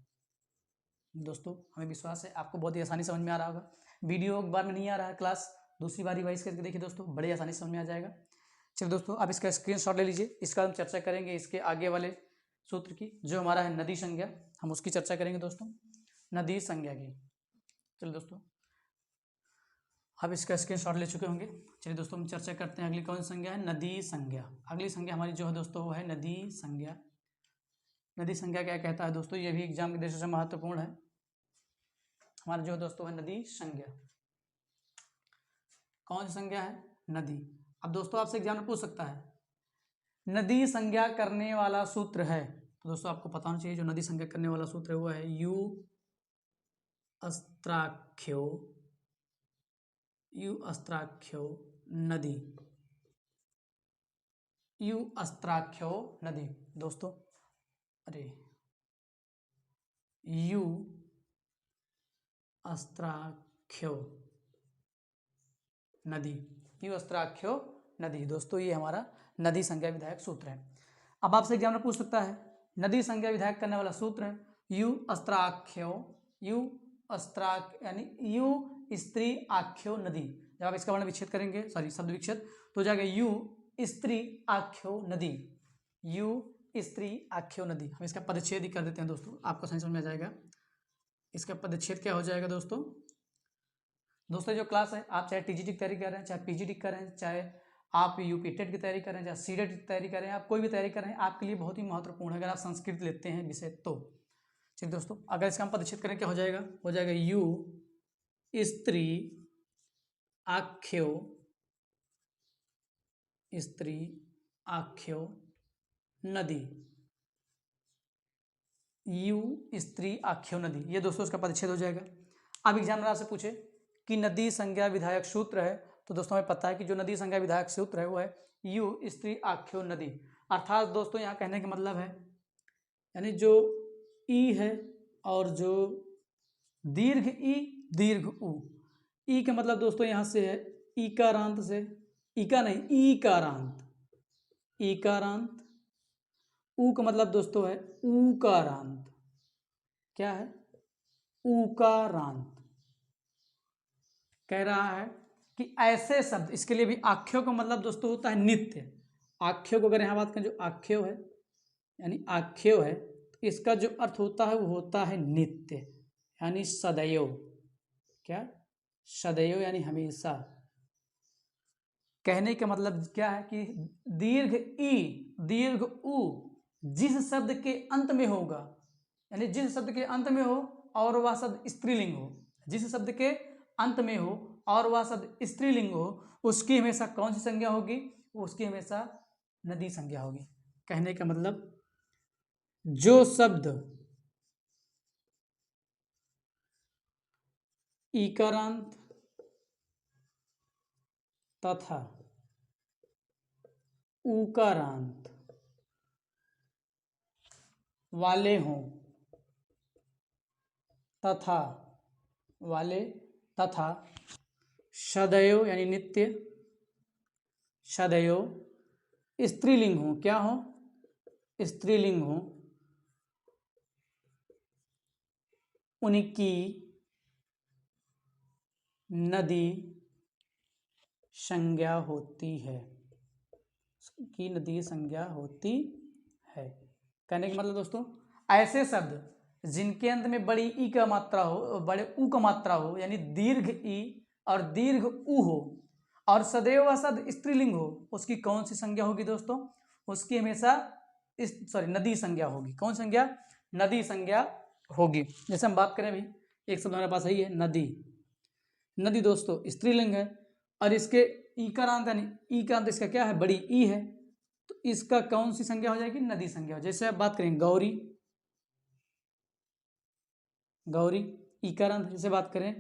दोस्तों हमें विश्वास है आपको बहुत ही आसानी समझ में आ रहा होगा। वीडियो एक बार में नहीं आ रहा है, क्लास दूसरी बार रिवाइज करके देखिए दोस्तों, बड़ी आसानी समझ में आ जाएगा। चलिए दोस्तों, आप इसका स्क्रीनशॉट ले लीजिए। इसका हम चर्चा करेंगे इसके आगे वाले सूत्र की, जो हमारा है नदी संज्ञा, हम उसकी चर्चा करेंगे दोस्तों, नदी संज्ञा की। चलिए दोस्तों, आप इसका स्क्रीनशॉट ले चुके होंगे। चलिए दोस्तों, हम चर्चा करते हैं। अगली कौन सी संज्ञा है? नदी संज्ञा। अगली संज्ञा हमारी जो है दोस्तों वो है नदी संज्ञा। नदी संज्ञा क्या कहता है दोस्तों? ये भी एग्जाम के दृष्टि से महत्वपूर्ण है। हमारा जो दोस्तों है नदी संज्ञा। कौन सी संज्ञा है? नदी। अब दोस्तों आपसे एग्जाम में पूछ सकता है नदी संज्ञा करने वाला सूत्र है, तो दोस्तों आपको पता होना चाहिए जो नदी संज्ञा करने वाला सूत्र है वो है यू अस्त्राख्यो नदी। यू अस्त्राख्यो नदी। दोस्तों अरे यू अस्त्राख्यो नदी, यू अस्त्राख्यो नदी। दोस्तों ये हमारा नदी संज्ञा विधायक सूत्र है। अब आपसे एग्जाम में पूछ सकता है नदी संज्ञा विधायक करने वाला सूत्र है यू अस्त्राख्यो, यू अस्त्राख यानी यू स्त्री आख्यो नदी। जब आप इसका वर्ण विच्छेद करेंगे, सॉरी शब्द विच्छेद, तो हो जाएगा यू स्त्री आख्यो नदी, यू स्त्री आख्यो नदी। हम इसका पदच्छेद ही कर देते हैं दोस्तों, आपको समझ में आ जाएगा। इसका पदच्छेद क्या हो जाएगा दोस्तों? दोस्तों जो क्लास है, आप चाहे टीजीटी की तैयारी कर रहे हैं, चाहे पीजीटी कर रहे हैं, चाहे आप यूपी टेट की तैयारी कर रहे हैं, चाहे सीटेट की तैयारी कर रहे हैं, आप कोई भी तैयारी कर रहे हैं, आपके लिए बहुत ही महत्वपूर्ण है अगर आप संस्कृत लेते हैं विषय तो। चलिए दोस्तों, अगर इसका हम पदच्छेद करें क्या हो जाएगा? हो जाएगा यू स्त्री आख्यो नदी, यू स्त्री आख्यो नदी। ये दोस्तों इसका पदच्छेद हो जाएगा। अब एग्जामिनर आपसे पूछे कि नदी संज्ञा विधायक सूत्र है, तो दोस्तों हमें पता है कि जो नदी संज्ञा विधायक सूत्र है वो है यू स्त्री आख्यो नदी। अर्थात दोस्तों यहाँ कहने का मतलब है यानी जो ई है और जो दीर्घ ई दीर्घ उ, ई का मतलब दोस्तों यहाँ से है ईकारांत से, ईका नहीं ईकारांत, ईकारांत। ऊ का मतलब दोस्तों है ऊकारांत। क्या है? ऊकारांत। कह रहा है कि ऐसे शब्द, इसके लिए भी आख्यो का मतलब दोस्तों होता है नित्य। आख्यो को अगर यहाँ बात करें, जो आख्यो है यानी आख्यो है, तो इसका जो अर्थ होता है वो होता है नित्य, यानी सदैव। क्या? सदैव यानी हमेशा। कहने का मतलब क्या है कि दीर्घ ई दीर्घ उ जिस शब्द के अंत में होगा, यानी जिस शब्द के अंत में हो और वह शब्द स्त्रीलिंग हो, जिस शब्द के अंत में हो और वह शब्द स्त्रीलिंग हो, उसकी हमेशा कौन सी संज्ञा होगी? उसकी हमेशा नदी संज्ञा होगी। कहने का मतलब जो शब्द ईकारांत तथा ऊकारांत वाले हों तथा वाले, तथा सदैव यानी नित्य, सदैव स्त्रीलिंग हो, क्या हो, स्त्रीलिंग हो, उनकी नदी संज्ञा होती है, की नदी संज्ञा होती है। कहने का मतलब दोस्तों, ऐसे शब्द जिनके अंत में बड़ी ई का मात्रा हो, बड़े ऊ का मात्रा हो, यानी दीर्घ ई और दीर्घ ऊ हो, और सदैव वह शब्द स्त्रीलिंग हो, उसकी कौन सी संज्ञा होगी दोस्तों, उसकी हमेशा नदी संज्ञा होगी। कौन संज्ञा, नदी संज्ञा होगी। जैसे हम बात करें अभी, एक शब्द हमारे पास है ये नदी, नदी दोस्तों स्त्रीलिंग है, और इसके ईकारांत यानी ई का अंत इसका क्या है, बड़ी ई है, तो इसका कौन सी संज्ञा हो जाएगी, नदी संज्ञा। जैसे आप बात करें गौरी, गौरी ईकारांत। जैसे बात करें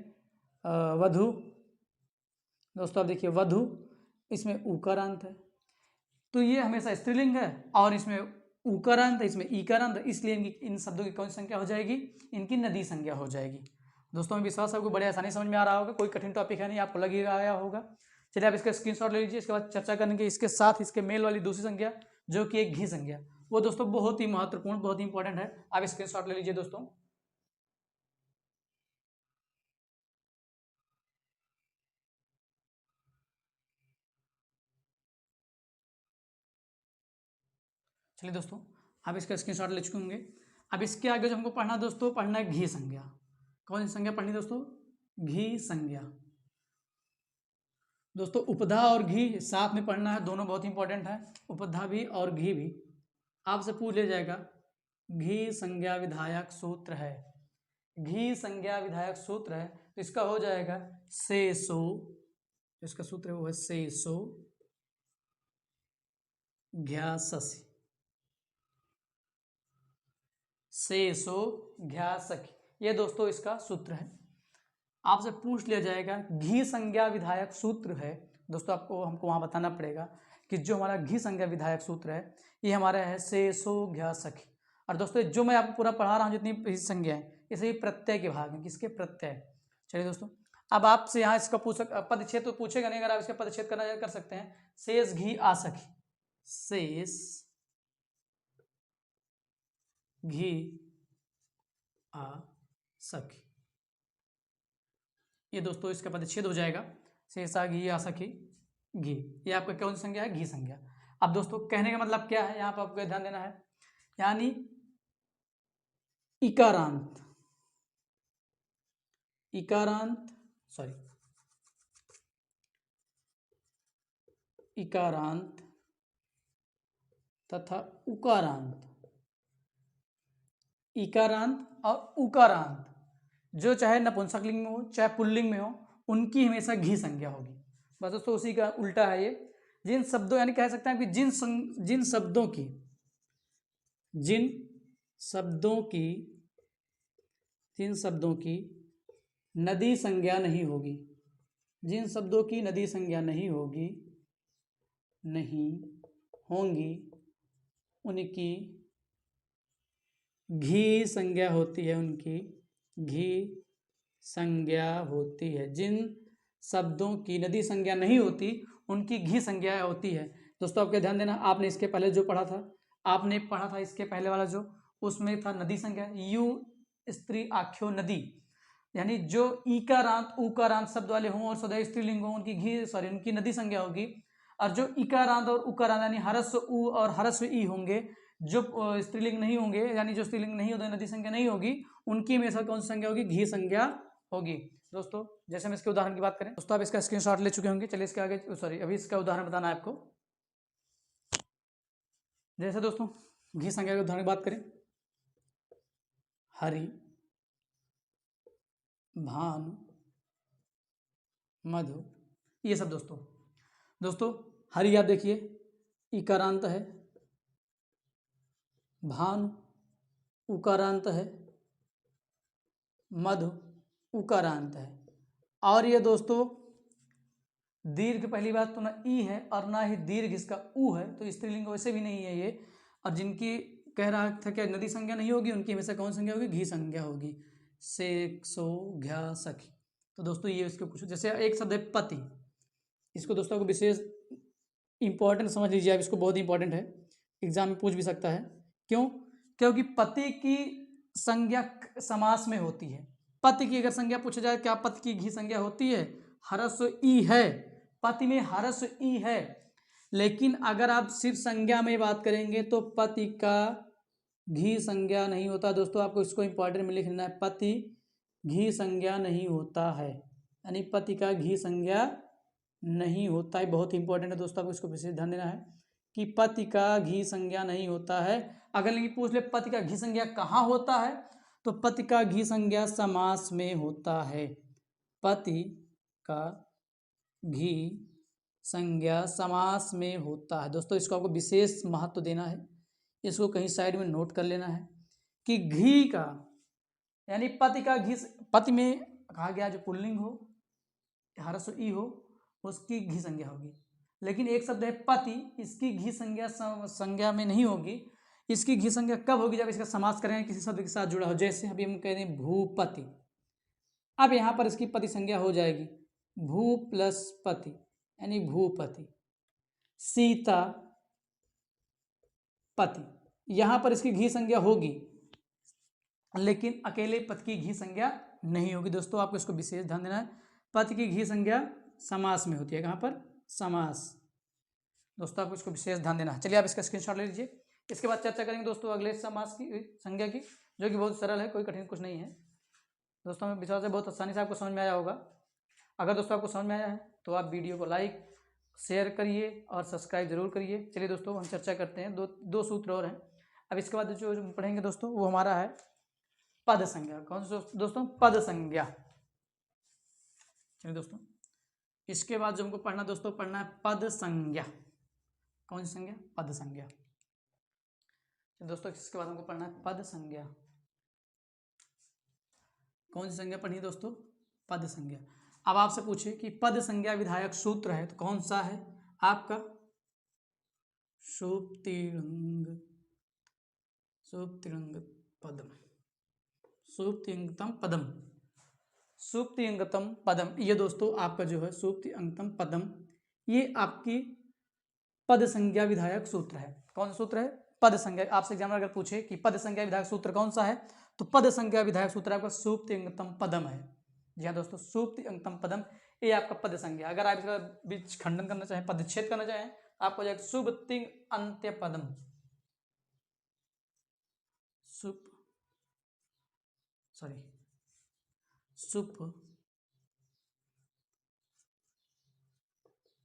वधु, दोस्तों आप देखिए वधु, इसमें उकारांत है, तो ये हमेशा स्त्रीलिंग है, और इसमें उकारांत है, इसमें ईकारांत है, इसलिए इन शब्दों की कौन सी संख्या हो जाएगी, इनकी नदी संज्ञा हो जाएगी। दोस्तों में विश्वास आपको बड़े आसानी समझ में आ रहा होगा, कोई कठिन टॉपिक है नहीं, आपको लग ही रहा होगा। चलिए आप इसका स्क्रीनशॉट ले लीजिए, इसके बाद चर्चा करेंगे इसके साथ इसके मेल वाली दूसरी संज्ञा जो कि एक घी संज्ञा, वो दोस्तों बहुत ही महत्वपूर्ण, बहुत ही इंपॉर्टेंट है। आप स्क्रीनशॉट ले लीजिए दोस्तों। चलिए दोस्तों, आप इसका स्क्रीनशॉट ले चुके होंगे। अब इसके आगे जो हमको पढ़ना दोस्तों, पढ़ना है घी संज्ञा। कौन सी संज्ञा पढ़नी दोस्तों, घी संज्ञा। दोस्तों उपधा और घी साथ में पढ़ना है, दोनों बहुत इंपॉर्टेंट है, उपधा भी और घी भी। आपसे पूछ लिया जाएगा घी संज्ञा विधायक सूत्र है, घी संज्ञा विधायक सूत्र है, तो इसका हो जाएगा से सो, इसका सूत्र है वो है से सो घ्या ससी, से सो घ्या सखी, ये दोस्तों इसका सूत्र है। आपसे पूछ लिया जाएगा घी संज्ञा विधायक सूत्र है, दोस्तों आपको हमको वहां बताना पड़ेगा कि जो हमारा घी संज्ञा विधायक सूत्र है ये हमारा है से सो घ्या सखी। और दोस्तों जो मैं आपको पूरा पढ़ा रहा हूँ जितनी संज्ञा है ये सभी प्रत्यय के भाग हैं, किसके, प्रत्यय। चलिए दोस्तों, अब आपसे यहाँ इसका पदच्छेद तो पूछेगा नहीं, अगर आप इसका पदच्छेद करना कर सकते हैं, शेष घी आ सखी, शेष घी आ सखी, ये दोस्तों इसका पदच्छेद हो जाएगा, शेषा घी आ सखी घी, ये आपका कौन सी संज्ञा है, घी संज्ञा। अब दोस्तों कहने का मतलब क्या है, यहाँ पर आपको ध्यान देना है, यानी इकारांत, इकारांत सॉरी इकारांत तथा उकारांत, इकारांत और उकारांत जो चाहे नपुंसकलिंग में हो चाहे पुल्लिंग में हो, उनकी हमेशा घी संज्ञा होगी। बस दोस्तों उसी का उल्टा है ये, जिन शब्दों यानी कह सकते हैं कि जिन शब्दों की, जिन शब्दों की नदी संज्ञा नहीं होगी, जिन शब्दों की नदी संज्ञा नहीं होगी, नहीं होंगी, उनकी घी संज्ञा होती है, उनकी घी संज्ञा होती है। जिन शब्दों की नदी संज्ञा नहीं होती उनकी घी संज्ञा होती है। दोस्तों आपके ध्यान देना, आपने इसके पहले जो पढ़ा था, आपने पढ़ा था इसके पहले वाला जो, उसमें था नदी संज्ञा, यू स्त्री आख्यो नदी, यानी जो ईकारांत उकारांत शब्द वाले हों और सदैव स्त्रीलिंग हो, उनकी नदी संज्ञा होगी। और जो इकारांत और उकारांत यानी हरस्व उ और हरस्व ई होंगे, जो स्त्रीलिंग नहीं होंगे, यानी जो स्त्रीलिंग नहीं होते, नदी संज्ञा नहीं होगी, उनकी हमेशा कौन सी संज्ञा होगी, घी संज्ञा होगी। दोस्तों जैसे हम इसके उदाहरण की बात करें, दोस्तों आप इसका स्क्रीनशॉट ले चुके होंगे, चलिए इसके आगे अभी इसका उदाहरण बताना है आपको। जैसे दोस्तों घी संज्ञा के उदाहरण की बात करें, हरि, भानु, मधु, ये सब दोस्तों हरि आप देखिए इकारांत है, भानु उकारांत है, मधु उकारांत है, और ये दोस्तों दीर्घ, पहली बात तो ना ई है और ना ही दीर्घ इसका ऊ है, तो स्त्रीलिंग वैसे भी नहीं है ये। और जिनकी कह रहा था क्या नदी संज्ञा नहीं होगी, उनकी हमेशा कौन संज्ञा होगी, घी संज्ञा होगी। सेक्सो घ्या सखी। तो दोस्तों ये इसके कुछ, जैसे एक शब्द है पति, इसको दोस्तों को विशेष इंपॉर्टेंट समझ लीजिए आप, इसको बहुत इंपॉर्टेंट है, एग्जाम में पूछ भी सकता है। क्यों? क्योंकि पति की संज्ञा समास में होती है। पति की अगर संज्ञा पूछा जाए, क्या पति की घी संज्ञा होती है? हरस्व ई है, पति में हरस्व ई है। लेकिन अगर आप सिर्फ संज्ञा में बात करेंगे तो पति का घी संज्ञा नहीं होता। दोस्तों आपको इसको इंपॉर्टेंट में लिख लेना है, पति घी संज्ञा नहीं होता है, यानी पति का घी संज्ञा नहीं होता है। बहुत इंपॉर्टेंट है दोस्तों, आपको इसको विशेष ध्यान देना है कि पति का घी संज्ञा नहीं होता है। अगर लेकिन पूछ ले पति का घी संज्ञा कहाँ होता है, तो पति का घी संज्ञा समास में होता है। पति का घी संज्ञा समास में होता है। दोस्तों इसको आपको विशेष महत्व देना है, इसको कहीं साइड में नोट कर लेना है कि घी का यानी पति का घी, पति में कहा गया जो पुल्लिंग हो, हरस्व ई हो, उसकी घी संज्ञा होगी। लेकिन एक शब्द है पति, इसकी घी संज्ञा में नहीं होगी। इसकी घी संज्ञा कब होगी? जब इसका समास करेंगे किसी शब्द के साथ जुड़ा हो। जैसे अभी हम कह रहे हैं भूपति, अब यहाँ पर इसकी पति संज्ञा हो जाएगी, भू प्लस पति यानी भूपति। सीता पति, यहाँ पर इसकी घी संज्ञा होगी, लेकिन अकेले पति की घी संज्ञा नहीं होगी। दोस्तों आपको इसको विशेष ध्यान देना है, पति की घी संज्ञा समास में होती है। कहाँ पर? समास। दोस्तों आपको इसको विशेष ध्यान देना है। चलिए आप इसका स्क्रीनशॉट ले लीजिए। इसके बाद चर्चा करेंगे दोस्तों अगले समास की संज्ञा की, जो कि बहुत सरल है, कोई कठिन कुछ नहीं है। दोस्तों मैं विश्वास है बहुत आसानी से आपको समझ में आया होगा। अगर दोस्तों आपको समझ में आया है तो आप वीडियो को लाइक शेयर करिए और सब्सक्राइब जरूर करिए। चलिए दोस्तों हम चर्चा करते हैं, दो सूत्र और हैं। अब इसके बाद जो पढ़ेंगे दोस्तों वो हमारा है पद संज्ञा। कौन सा दोस्तों? पद संज्ञा। चलिए दोस्तों इसके बाद जो हमको पढ़ना दोस्तों, पढ़ना है पद संज्ञा। कौन सी संज्ञा? पद संज्ञा। दोस्तों इसके बाद हमको पढ़ना है पद संज्ञा। कौन सी संज्ञा पढ़नी है दोस्तों? पद संज्ञा। अब आपसे पूछे कि पद संज्ञा विधायक सूत्र है तो कौन सा है आपका? सुप्तिंग पदम, सुप्तिंगतम पदम, सुप्तिंगतम पदम। ये दोस्तों आपका जो है सुप्तिंगतम पदम, ये आपकी पद संज्ञा विधायक सूत्र है। कौन सा सूत्र है? पद संज्ञा। आपसे एग्जामिनर अगर पूछे कि पद संज्ञा विधायक सूत्र कौन सा है, तो पद संज्ञा विधायक सूत्र आपका सुप्तिंगतम पदम है। जी हाँ दोस्तों, सुप्तिंगतम पदम ये आपका पद संज्ञा। अगर आप इसका बीच खंडन करना चाहें, पदच्छेद करना चाहें, आपको जाएगा सुप्तिंग अंत्य पदम,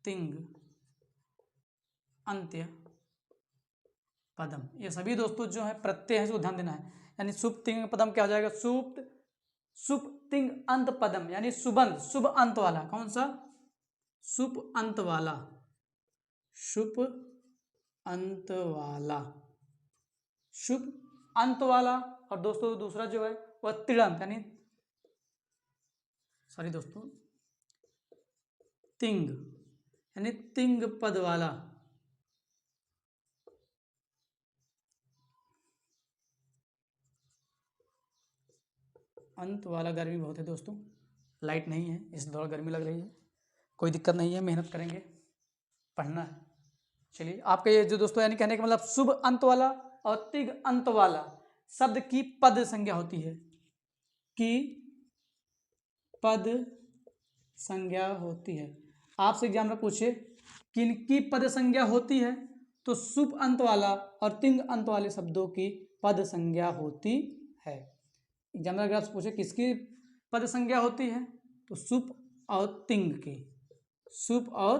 तिंग अंत्य पदम। ये सभी दोस्तों जो है प्रत्यय है, इसको ध्यान देना है। यानी सुप तिंग पदम क्या हो जाएगा? सुप तिंग अंत पदम, यानी सुबंध, शुभ अंत वाला। कौन सा? शुभ अंत वाला, शुभ अंत वाला, शुभ अंत वाला। और दोस्तों दूसरा जो है वह तिड़ंत, यानी सॉरी दोस्तों तिंग, यानी तिंग पद वाला। अंत वाला। गर्मी बहुत है दोस्तों, लाइट नहीं है, इस दौरान गर्मी लग रही है। कोई दिक्कत नहीं है, मेहनत करेंगे, पढ़ना है। चलिए आपका ये जो दोस्तों यानी कहने का मतलब शुभ अंत वाला और तिग अंत वाला शब्द की पद संज्ञा होती है, कि पद संज्ञा होती है। आपसे एग्जाम में पूछे किनकी पद संज्ञा होती है, तो शुभ अंत वाला और तिंग अंत वाले शब्दों की पद संज्ञा होती है। एग्जाम में अगर आपसे पूछे किसकी पद संज्ञा होती है, तो शुभ और तिंग की, शुभ और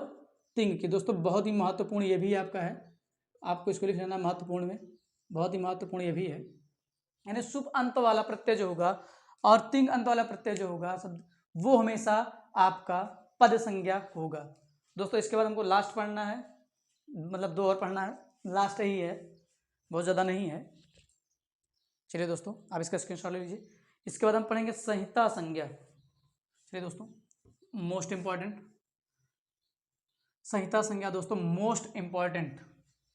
तिंग की। दोस्तों बहुत ही महत्वपूर्ण ये भी आपका है, आपको इसको लिख लेना महत्वपूर्ण में, बहुत ही महत्वपूर्ण ये भी है। यानी शुभ अंत वाला प्रत्यय जो होगा और तिंग अंत वाला प्रत्यय जो होगा शब्द, वो हमेशा आपका पद संज्ञा होगा। दोस्तों इसके बाद हमको लास्ट पढ़ना है, मतलब 2 और पढ़ना है, लास्ट ही है, बहुत ज़्यादा नहीं है। चलिए दोस्तों आप इसका स्क्रीनशॉट ले लीजिए। इसके बाद हम पढ़ेंगे संहिता संज्ञा। चलिए दोस्तों मोस्ट इंपॉर्टेंट संहिता संज्ञा, दोस्तों मोस्ट इंपॉर्टेंट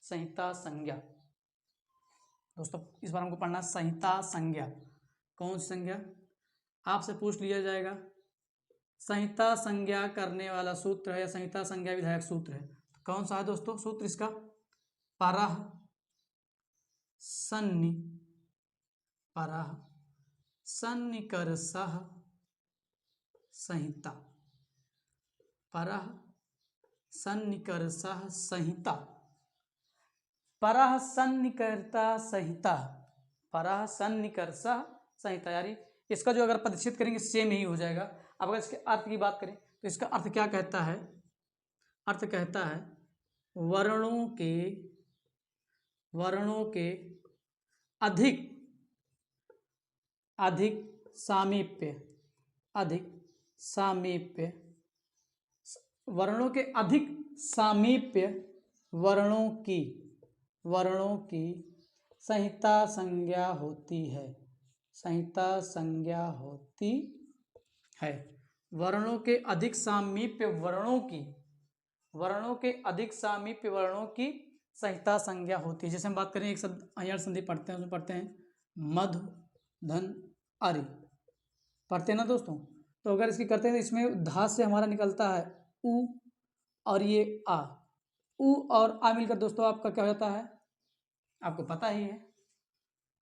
संहिता संज्ञा। दोस्तों इस बार हमको पढ़ना संहिता संज्ञा। कौन सी संज्ञा? आपसे पूछ लिया जाएगा संहिता संज्ञा करने वाला सूत्र है या संहिता संज्ञा विधायक सूत्र है, तो कौन सा है दोस्तों सूत्र इसका? परः सन्नि परः सन्निकर्षः संहिता, परः सन्निकर्षः संहिता, परः सन्निकर्ता संहिता, परः सन्निकर्षः संहिता। यानी इसका जो अगर पदच्छेद करेंगे सेम ही हो जाएगा। अब अगर इसके अर्थ की बात करें तो इसका अर्थ क्या कहता है? अर्थ कहता है वर्णों के अधिक सामीप्य, वर्णों के अधिक सामीप्य वर्णों की संहिता संज्ञा होती है, संहिता संज्ञा होती है। वर्णों के अधिक सामीप्य वर्णों के अधिक सामीप्य वर्णों की संहिता संज्ञा होती है। जैसे हम बात करें एक शब्द अयण संधि पढ़ते हैं, उसमें पढ़ते हैं मधु धन अरि, पढ़ते हैं ना दोस्तों। तो अगर इसकी करते हैं तो इसमें धा से हमारा निकलता है उ और ये आ, उ और आ मिलकर दोस्तों आपका क्या हो जाता है? आपको पता ही है।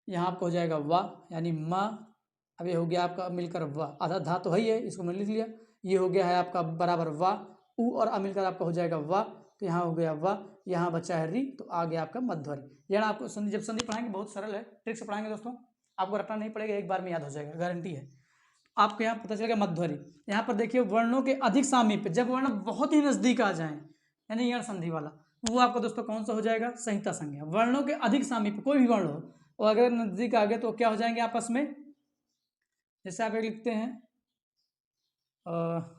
यहाँ आपको हो जाएगा वाह, यानी माँ। अब ये हो गया आपका मिलकर वाह, आधा धा तो है ही है, इसको मैंने लिख लिया। ये हो गया है आपका बराबर वाह, उ और आ मिलकर आपका हो जाएगा वाह, तो यहाँ हो गया वाह, यहाँ बचा है री, तो आ गया आपका मध्वरी। यानी आपको संधि जब संधि पढ़ाएंगे बहुत सरल है, ट्रिक से पढ़ाएंगे दोस्तों, आपको रटना नहीं पड़ेगा, एक बार में याद हो जाएगा, गारंटी है। आपको यहाँ पता चलेगा मध्वरी। यहाँ पर देखिए वर्णों के अधिक सामीप्य, जब वर्ण बहुत ही नजदीक आ जाए, यानी यण संधि वाला, वो आपका दोस्तों कौन सा हो जाएगा? संहिता संज्ञा। वर्णों के अधिक सामीप्य, कोई भी वर्ण हो और अगर नजदीक आ गए तो क्या हो जाएंगे आपस में? जैसे आप एक लिखते हैं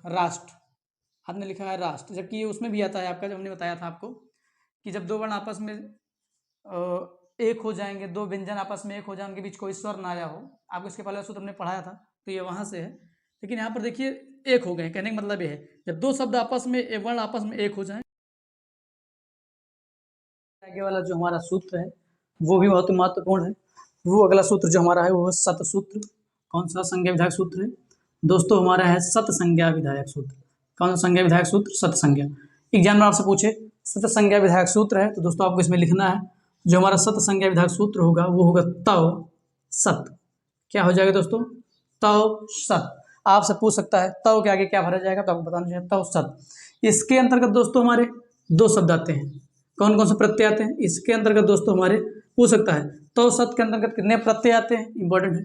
राष्ट्र, आपने लिखा है राष्ट्र, जबकि उसमें भी आता है आपका, जब हमने बताया था आपको कि जब दो वर्ण आपस में एक हो जाएंगे, दो व्यंजन आपस में एक हो जाए, उनके बीच कोई स्वर ना आया हो, आपको इसके पहले सूत्र हमने पढ़ाया था, तो ये वहां से है। लेकिन यहाँ पर देखिए एक हो गए, कहने का मतलब ये है जब दो शब्द आपस में, वर्ण आपस में एक हो जाए। आगे वाला जो हमारा सूत्र है वो भी बहुत महत्वपूर्ण है। वो अगला सूत्र जो हमारा है वो है सत सूत्र। कौन सा संज्ञा विधायक सूत्र है दोस्तों? हमारा है सत संज्ञा विधायक सूत्र। कौन सा संज्ञा विधायक सूत्र? सत संज्ञा। एग्जाम में आपसे पूछे सत संज्ञा विधायक सूत्र है, तो दोस्तों आपको इसमें लिखना है जो हमारा सत संज्ञा विधायक सूत्र होगा वो होगा तव सत। क्या हो जाएगा दोस्तों? तव सत। आपसे पूछ सकता है तव के आगे क्या भरा जाएगा, तो आपको बताना चाहिए तव सत। इसके अंतर्गत दोस्तों हमारे दो शब्द आते हैं। कौन कौन से प्रत्यय आते हैं इसके अंतर्गत दोस्तों? हमारे पूछ सकता है तव सत के अंतर्गत कितने प्रत्यय आते हैं, इंपॉर्टेंट है।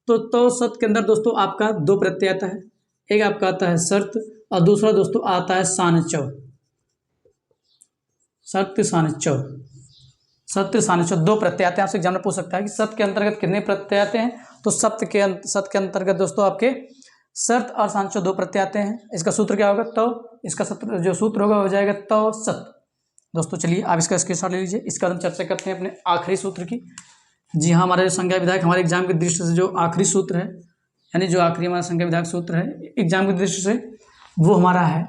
तो तव सत के अंदर दोस्तों आपका दो प्रत्यय आता है, एक आपका आता है शर्त और दूसरा दोस्तों आता है सानचव। सत्य सानिचव, सत्य सानिचव, दो प्रत्यय आते हैं। आपसे एग्जाम में पूछ सकता है कि सत्य के अंतर्गत कितने प्रत्यय आते हैं, तो सत्य के अंतर्गत दोस्तों आपके शर्त और सानिचव दो प्रत्यय आते हैं। इसका सूत्र क्या होगा? तो इसका सूत्र जो सूत्र होगा हो जाएगा तो सत। दोस्तों चलिए आप इसका स्क्रीनशॉट ले लीजिए। इसका हम चर्चा करते हैं अपने आखिरी सूत्र की। जी हाँ, हमारे जो संज्ञा विधायक हमारे एग्जाम की दृष्टि से जो आखिरी सूत्र है, यानी जो आखिरी हमारा संज्ञा विधायक सूत्र है एग्जाम की दृष्टि से, वो हमारा है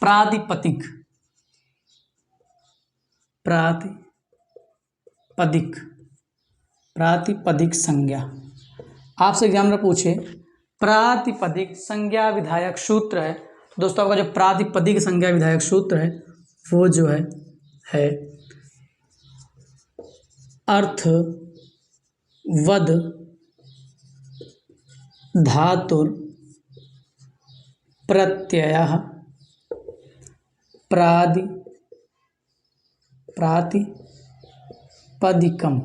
प्रातिपदिक। प्रातिपदिक संज्ञा। आपसे एग्जाम में पूछे प्रातिपदिक संज्ञा विधायक सूत्र है, दोस्तों आपका जो प्रातिपदिक संज्ञा विधायक सूत्र है वो जो है अर्थवद धातुर प्रत्ययः प्रातिपदिकम।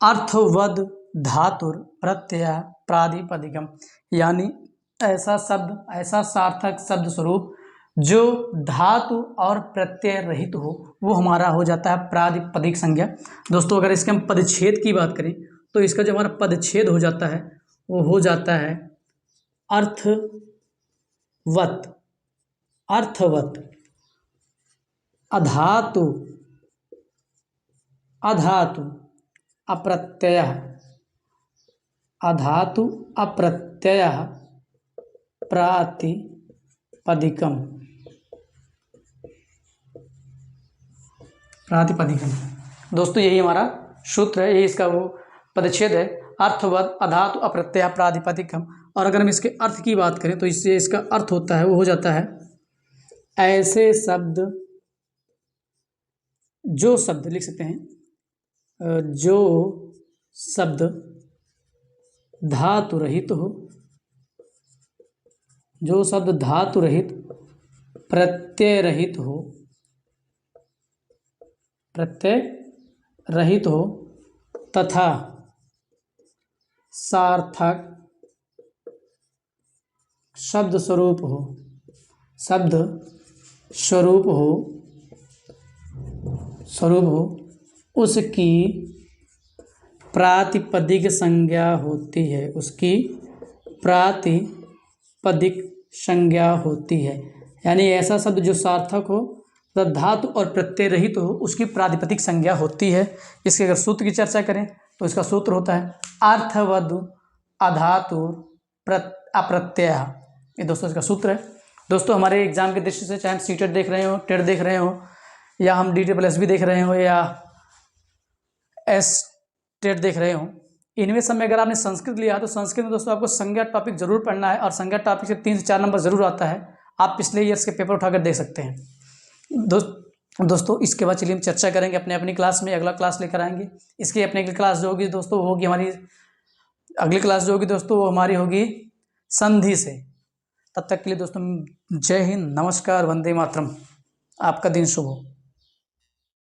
अर्थवद धातुर प्रत्यय प्रातिपदिकम, यानी ऐसा शब्द, ऐसा सार्थक शब्द स्वरूप जो धातु और प्रत्यय रहित हो, वो हमारा हो जाता है प्रातिपदिक संज्ञा। दोस्तों अगर इसके हम पदच्छेद की बात करें तो इसका जो हमारा पदच्छेद हो जाता है वो हो जाता है अर्थवत अधातु अप्रत्यय प्रातिपदिकम। दोस्तों यही हमारा सूत्र है, यही इसका वो पदच्छेद है अर्थवद अधातु अप्रत्यय प्रातिपदिकम। और अगर हम इसके अर्थ की बात करें तो इससे इसका अर्थ होता है, वो हो जाता है ऐसे शब्द, जो शब्द लिख सकते हैं, जो शब्द धातु रहित हो, जो शब्द धातु रहित प्रत्यय रहित हो, प्रत्यय रहित हो तथा सार्थक शब्द स्वरूप हो, शब्द स्वरूप हो, उसकी प्रातिपदिक संज्ञा होती है, उसकी प्रातिपदिक संज्ञा होती है। यानी ऐसा शब्द जो सार्थक हो तथा धातु और प्रत्यय रहित हो, उसकी प्रातिपदिक संज्ञा होती है। इसके अगर सूत्र की चर्चा करें तो इसका सूत्र होता है अर्थवद अधातु अप्रत्यय। ये दोस्तों इसका सूत्र है। दोस्तों हमारे एग्जाम के दृष्टि से, चाहे हम सीटेट देख रहे हो, टेट देख रहे हो, या हम DSSS भी देख रहे हो, या टेट देख रहे हो, इनमें सब में अगर आपने संस्कृत लिया तो संस्कृत में दोस्तों आपको संज्ञा टॉपिक जरूर पढ़ना है, और संज्ञा टॉपिक से 3 से 4 नंबर जरूर आता है। आप पिछले ईयर्स के पेपर उठाकर देख सकते हैं। दोस्तों इसके बाद चलिए हम चर्चा करेंगे अपने अपनी क्लास में, अगला क्लास लेकर आएंगे। इसकी अपनी अगली क्लास जो होगी दोस्तों, वो होगी हमारी अगली क्लास जो होगी दोस्तों, वो हमारी होगी संधि से। तब तक के लिए दोस्तों जय हिंद, नमस्कार, वंदे मातरम। आपका दिन शुभ हो।